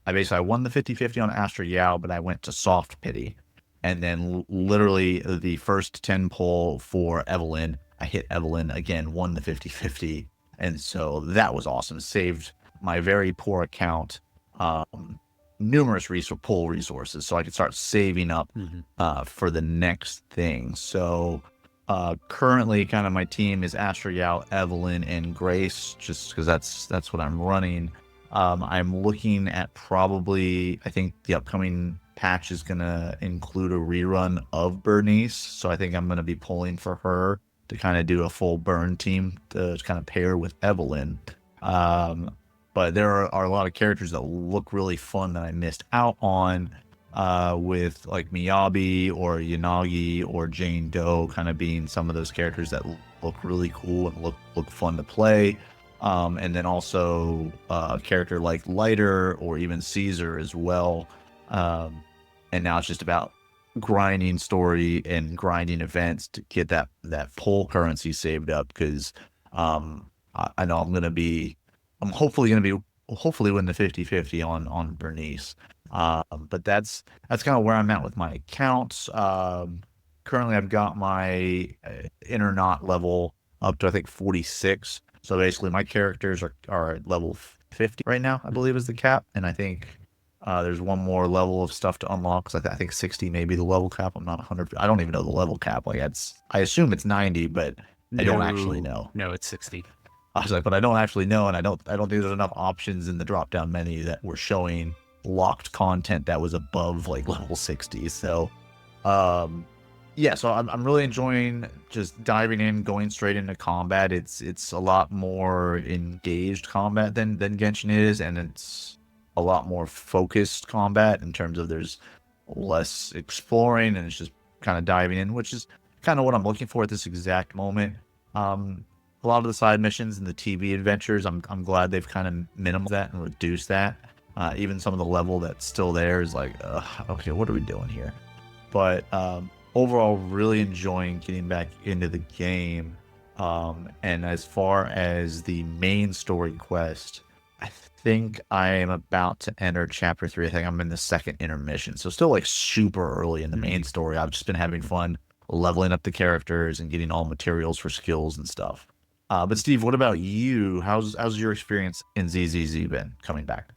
the 50-50 on Astra Yao, but I went to soft pity. And then literally the first 10 pull for Evelyn, I hit Evelyn again, won the 50-50. And so that was awesome. Saved my very poor account numerous pull resources so I could start saving up for the next thing. So currently kind of my team is Astra Yao, Evelyn, and Grace, just because that's what I'm running. I'm looking at probably, I think the upcoming patch is going to include a rerun of Bernice. So I think I'm going to be pulling for her to kind of do a full burn team to kind of pair with Evelyn. But there are a lot of characters that look really fun that I missed out on, with like Miyabi or Yanagi or Jane Doe kind of being some of those characters that look really cool and look fun to play. And then also a character like Lighter or even Caesar as well. And now it's just about grinding story and grinding events to get that pull currency saved up, because I know I'm hopefully win the 50-50 on Bernice. But that's kind of where I'm at with my accounts. Currently I've got my inner knot level up to I think 46. So basically my characters are at level 50 right now, I believe is the cap. And I think there's one more level of stuff to unlock, because I think 60 may be the level cap. I'm not 100. I don't even know the level cap. Like, I assume it's 90, but I don't actually know. No, it's 60. I was like, but I don't actually know, and I don't think there's enough options in the drop down menu that were showing locked content that was above like level 60. So yeah, so I'm really enjoying just diving in, going straight into combat. It's a lot more engaged combat than Genshin is, and it's a lot more focused combat in terms of there's less exploring and it's just kind of diving in, which is kind of what I'm looking for at this exact moment. A lot of the side missions and the TV adventures, I'm glad they've kind of minimized that and reduced that. Even some of the level that's still there is like, okay, what are we doing here? But overall, really enjoying getting back into the game. And as far as the main story quest, I think I am about to enter chapter 3. I think I'm in the second intermission. So still like super early in the main story. I've just been having fun leveling up the characters and getting all materials for skills and stuff. But Steve, what about you? How's your experience in ZZZ been coming back?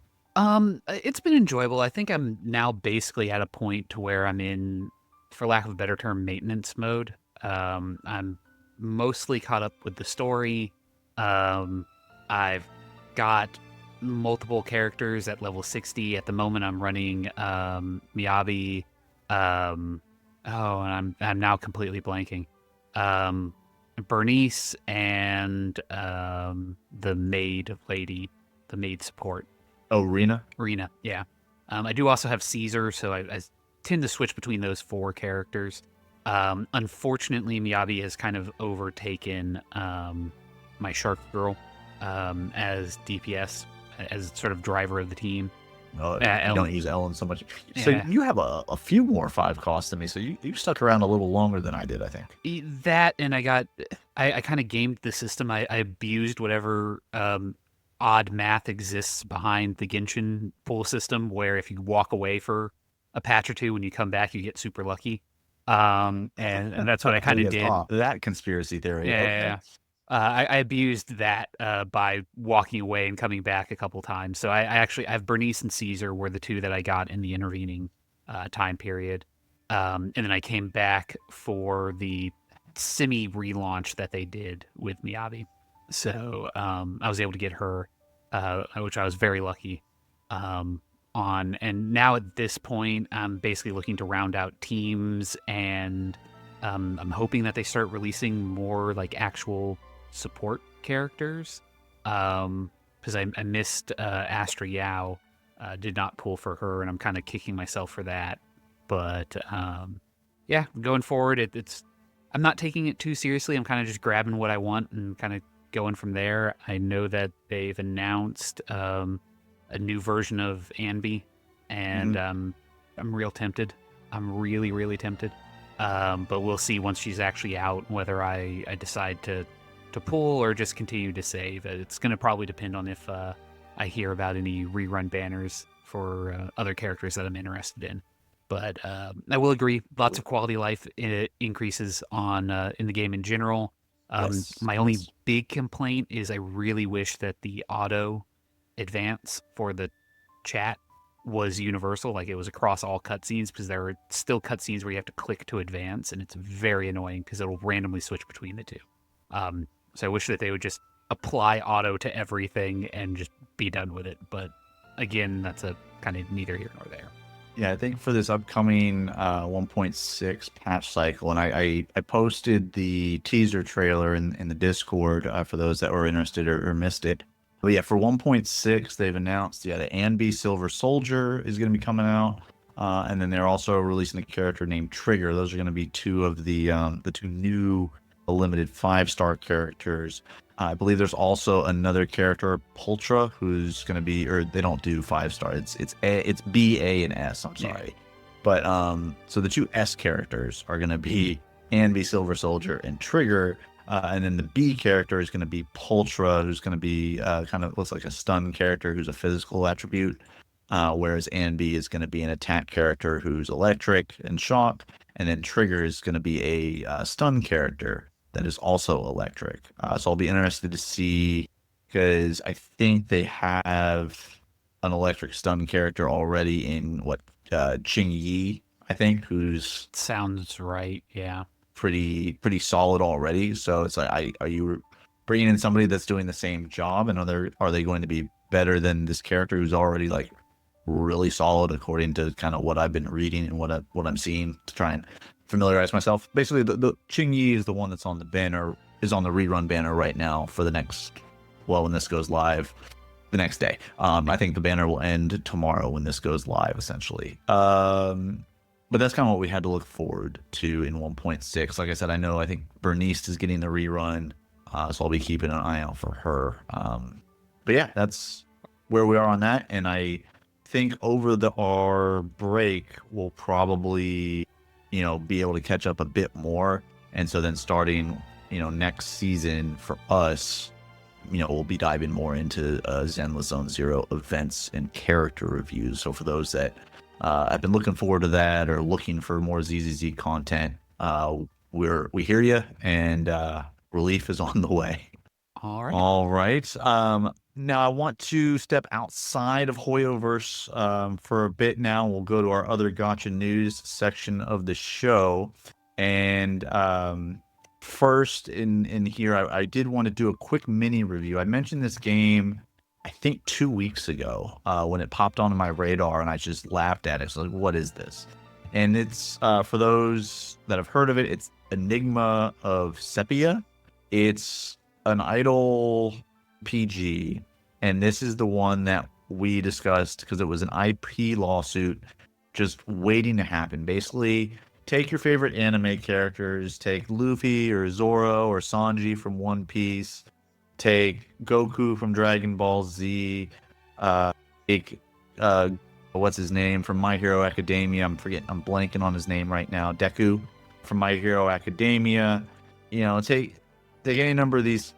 It's been enjoyable. I think I'm now basically at a point to where I'm in, for lack of a better term, maintenance mode. I'm mostly caught up with the story. I've got multiple characters at level 60. At the moment, I'm running Miyabi. And I'm now completely blanking. Um, Bernice and the maid lady, the maid support. Oh, Rena. Rena, yeah. I do also have Caesar, so I tend to switch between those four characters. Unfortunately, Miyabi has kind of overtaken my Shark Girl as DPS, as sort of driver of the team. I don't use Ellen so much. So Yeah, you have a few more 5 costs than me. So you stuck around a little longer than I did, I think. that, and I kind of gamed the system. I abused whatever odd math exists behind the Genshin pool system, where if you walk away for a patch or two, when you come back, you get super lucky. And that's what I kind of Yes, did. that conspiracy theory. Okay. Yeah. I abused that by walking away and coming back a couple times. So I have Bernice and Caesar were the two that I got in the intervening time period. And then I came back for the semi relaunch that they did with Miyabi. So I was able to get her, which I was very lucky on. And now at this point, I'm basically looking to round out teams, and I'm hoping that they start releasing more like actual support characters. Because I missed Astra Yao, did not pull for her, and I'm kind of kicking myself for that. But yeah, going forward, it's I'm not taking it too seriously. I'm kind of just grabbing what I want and kind of going from there. I know that they've announced a new version of Anby, and I'm real tempted. I'm really, really tempted. But we'll see once she's actually out whether I decide to pull or just continue to save. It's going to probably depend on if I hear about any rerun banners for other characters that I'm interested in. But I will agree, lots of quality of life increases on in the game in general. Yes. My only big complaint is I really wish that the auto advance for the chat was universal, like it was across all cutscenes, because there are still cutscenes where you have to click to advance, and it's very annoying because it'll randomly switch between the two. So I wish that they would just apply auto to everything and just be done with it. But again, that's a kind of neither here nor there. Yeah, I think for this upcoming 1.6 patch cycle, and I posted the teaser trailer in the Discord for those that were interested or missed it. But yeah, for 1.6, they've announced, the Anby Silver Soldier is going to be coming out. And then they're also releasing a character named Trigger. Those are going to be two of the two new limited 5-star characters. I believe there's also another character, Pultra, who's going to be, or they don't do 5-star. It's B, A, and S. I'm sorry, yeah. But so the two S characters are going to be Anby Silver Soldier and Trigger. And then the B character is going to be Pultra, who's going to be kind of looks like a stun character who's a physical attribute, whereas Anby is going to be an attack character who's electric and shock, and then Trigger is going to be a stun character that is also electric. So I'll be interested to see, because I think they have an electric stun character already in Ching Yi, I think, who's sounds right, yeah. Pretty solid already. So it's like, are you bringing in somebody that's doing the same job, and are they going to be better than this character who's already like really solid according to kind of what I've been reading and what I'm seeing to try and familiarize myself. Basically, the Ching Yi is the one that's on the banner, is on the rerun banner right now for the next, well, when this goes live, the next day. I think the banner will end tomorrow when this goes live, essentially. But that's kind of what we had to look forward to in 1.6. Like I said, I think Bernice is getting the rerun, so I'll be keeping an eye out for her. But yeah, that's where we are on that. And I think over our break, we'll probably, be able to catch up a bit more. And so then starting, next season for us, we'll be diving more into Zenless Zone Zero events and character reviews. So for those that I've been looking forward to that, or looking for more ZZZ content, we hear you, and relief is on the way. All right. Now I want to step outside of Hoyoverse for a bit now. We'll go to our other Gotcha News section of the show. And first in here, I did want to do a quick mini review. I mentioned this game, I think 2 weeks ago, when it popped onto my radar, and I just laughed at it. So like, what is this? And it's for those that have heard of it, it's Enigma of Sepia. It's an idle PG, and this is the one that we discussed because it was an IP lawsuit just waiting to happen. Basically, take your favorite anime characters, take Luffy or Zoro or Sanji from One Piece, take Goku from Dragon Ball Z, take what's his name from My Hero Academia. I'm blanking on his name right now. Deku from My Hero Academia. Take any number of these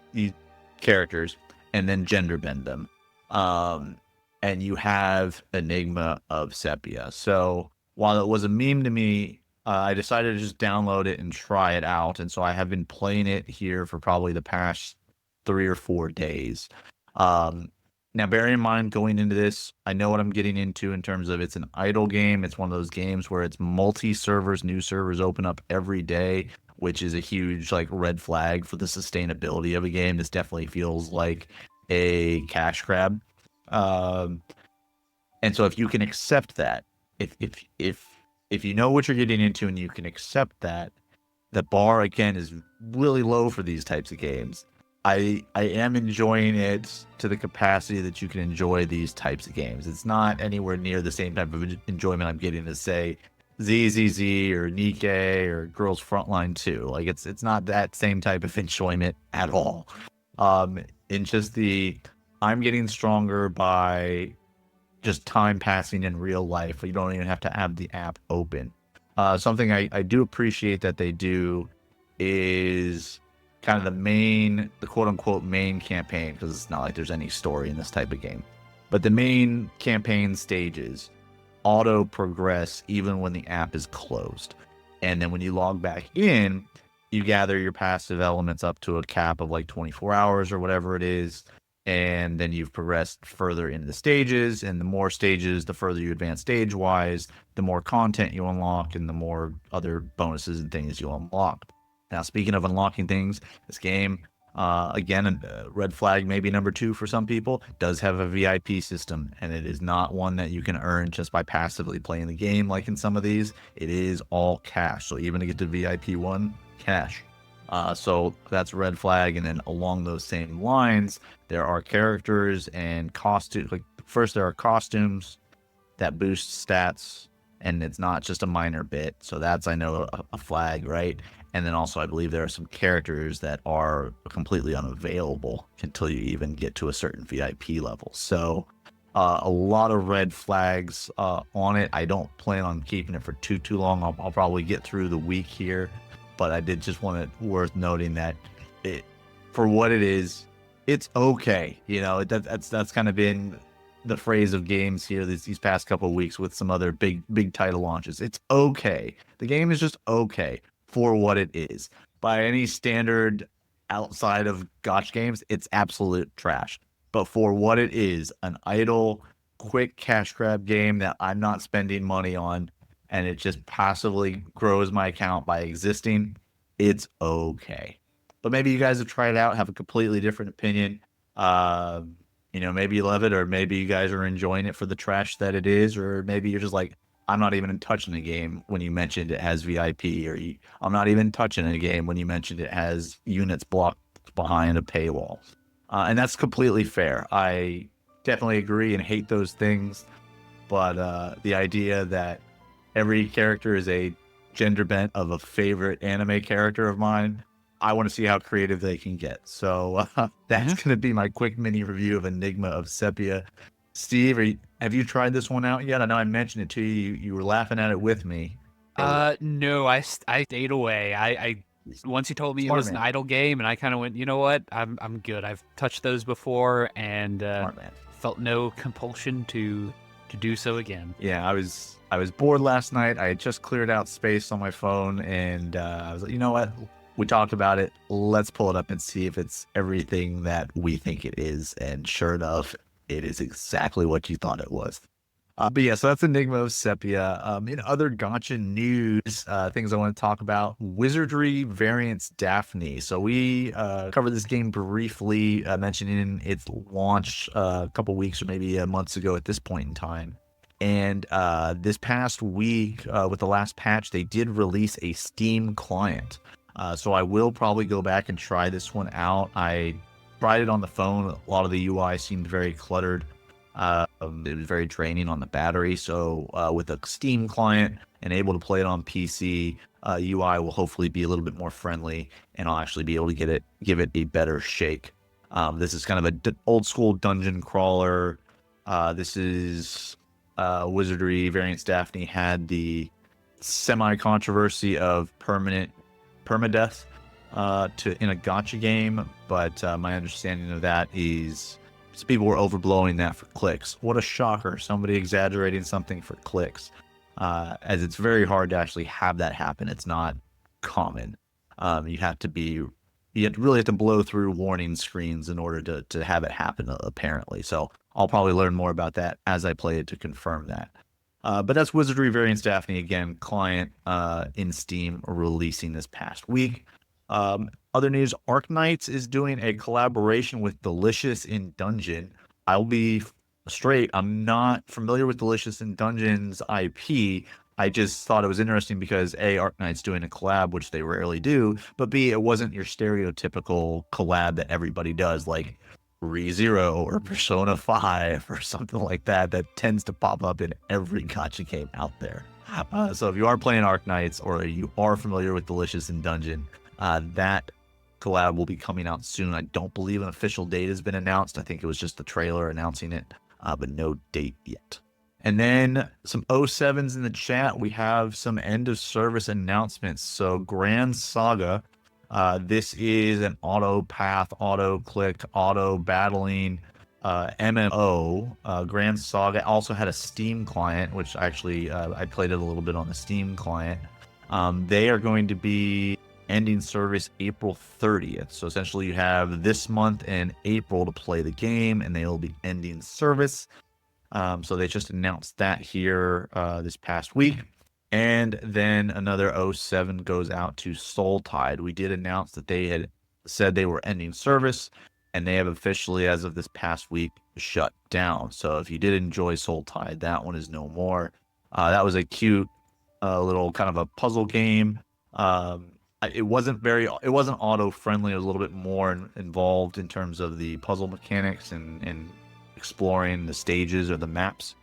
characters and then gender bend them. And you have Enigma of Sepia. So while it was a meme to me, I decided to just download it and try it out. And so I have been playing it here for probably the past 3 or 4 days. Um, Now, bearing in mind going into this, I know what I'm getting into in terms of it's an idle game. It's one of those games where it's multi-servers, new servers open up every day, which is a huge like red flag for the sustainability of a game. This definitely feels like a cash grab. Um, and so if you can accept that, if you know what you're getting into and you can accept that, the bar again is really low for these types of games. I am enjoying it to the capacity that you can enjoy these types of games. It's not anywhere near the same type of enjoyment I'm getting to say ZZZ or Nikkei or Girls Frontline 2. Like it's not that same type of enjoyment at all. In just the I'm getting stronger by just time passing in real life. You don't even have to have the app open. Something I do appreciate that they do is kind of the quote unquote main campaign, because it's not like there's any story in this type of game. But the main campaign stages auto progress even when the app is closed. And then when you log back in, you gather your passive elements up to a cap of like 24 hours or whatever it is. And then you've progressed further into the stages. And the more stages, the further you advance stage wise, the more content you unlock and the more other bonuses and things you unlock. Now, speaking of unlocking things, this game, again, red flag maybe number 2 for some people, does have a VIP system, and it is not one that you can earn just by passively playing the game like in some of these. It is all cash. So even to get to VIP 1, cash. So that's a red flag. And then along those same lines, there are characters and costumes. Like first, there are costumes that boost stats, and it's not just a minor bit. So that's, I know, a flag, right? And then also, I believe there are some characters that are completely unavailable until you even get to a certain VIP level. So a lot of red flags on it. I don't plan on keeping it for too long. I'll probably get through the week here, but I did just want it worth noting that it, for what it is, it's okay. That's kind of been the phrase of games here these past couple of weeks with some other big title launches. It's okay. The game is just okay for what it is. By any standard outside of gotcha games, it's absolute trash. But for what it is, an idle, quick cash grab game that I'm not spending money on, and it just passively grows my account by existing, it's okay. But maybe you guys have tried it out, have a completely different opinion. Maybe you love it, or maybe you guys are enjoying it for the trash that it is, or maybe you're just like, I'm not even touching the game when you mentioned it has VIP, or I'm not even touching a game when you mentioned it has units blocked behind a paywall. And that's completely fair. I definitely agree and hate those things, but the idea that every character is a gender bent of a favorite anime character of mine, I want to see how creative they can get. So that's going to be my quick mini review of Enigma of Sepia. Steve, have you tried this one out yet? I know I mentioned it to you. You were laughing at it with me. No, I stayed away. I once you told me it Smart was an man. idle game, and I kind of went, you know what? I'm good. I've touched those before, and Smart man. felt no compulsion to do so again. Yeah, I was bored last night. I had just cleared out space on my phone, and I was like, you know what? We talked about it. Let's pull it up and see if it's everything that we think it is. And sure enough, it is exactly what you thought it was. But yeah, so that's Enigma of Sepia. In other gacha news, things I want to talk about, Wizardry Variants Daphne. So we covered this game briefly, mentioning its launch a couple weeks or maybe months ago at this point in time. And this past week, with the last patch, they did release a Steam client. So I will probably go back and try this one out. I tried it on the phone. A lot of the UI seemed very cluttered. It was very draining on the battery. So with a Steam client and able to play it on PC, UI will hopefully be a little bit more friendly, and I'll actually be able to give it a better shake. This is kind of a old school dungeon crawler. This is Wizardry Variants Daphne had the semi-controversy of permadeath in a gacha game, but my understanding of that is some people were overblowing that for clicks. What a shocker! Somebody exaggerating something for clicks, as it's very hard to actually have that happen. It's not common. You really have to blow through warning screens in order to have it happen, apparently. So I'll probably learn more about that as I play it to confirm that. But that's Wizardry Variants Daphne, again, client in Steam, releasing this past week. Other news, Arknights is doing a collaboration with Delicious in Dungeon. I'll be straight, I'm not familiar with Delicious in Dungeon's IP. I just thought it was interesting because A, Arknight's doing a collab, which they rarely do, but B, it wasn't your stereotypical collab that everybody does, like ReZero or Persona 5 or something like that tends to pop up in every gacha game out there. So if you are playing Arknights or you are familiar with Delicious in Dungeon, that collab will be coming out soon. I don't believe an official date has been announced. I think it was just the trailer announcing it, but no date yet. And then some 07s in the chat. We have some end of service announcements. So Grand Saga, this is an auto path, auto click, auto battling MMO. Grand Saga also had a Steam client, which actually I played it a little bit on the Steam client. They are going to be ending service April 30th. So essentially you have this month and April to play the game, and they will be ending service. So they just announced that here this past week. And then another 07 goes out to Soul Tide. We did announce that they had said they were ending service, and they have officially, as of this past week, shut down. So if you did enjoy Soul Tide, that one is no more. That was a cute little kind of a puzzle game. It wasn't auto friendly. It was a little bit more involved in terms of the puzzle mechanics and exploring the stages or the maps.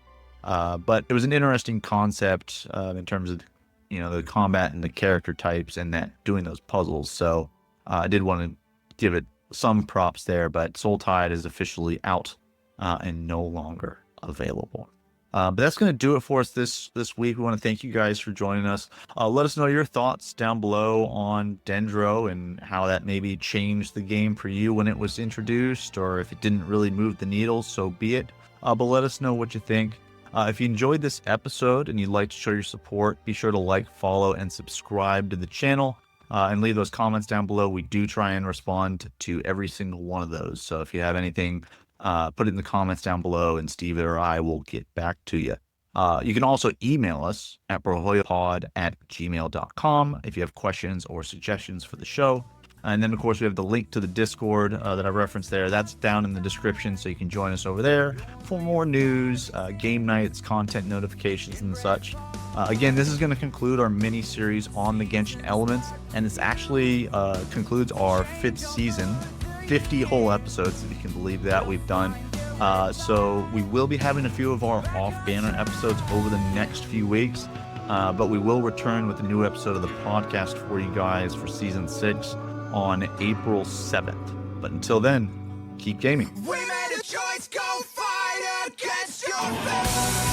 But it was an interesting concept in terms of the combat and the character types and that doing those puzzles. So I did want to give it some props there. But Soul Tide is officially out and no longer available. But that's going to do it for us this week. We want to thank you guys for joining us. Let us know your thoughts down below on Dendro and how that maybe changed the game for you when it was introduced, or if it didn't really move the needle, so be it. But let us know what you think. If you enjoyed this episode and you'd like to show your support, be sure to like, follow, and subscribe to the channel. And leave those comments down below. We do try and respond to every single one of those. So if you have anything, put it in the comments down below, and Steve or I will get back to you. You can also email us at brohoyopod@gmail.com if you have questions or suggestions for the show. And then, of course, we have the link to the Discord that I referenced there. That's down in the description, so you can join us over there for more news, game nights, content notifications, and such. Again, this is going to conclude our mini-series on the Genshin Elements, and this actually concludes our 5th season. 50 whole episodes, if you can believe that, we've done. So we will be having a few of our off-banner episodes over the next few weeks, but we will return with a new episode of the podcast for you guys for season 6 on April 7th. But until then, keep gaming. We made a choice, go fight against your fate.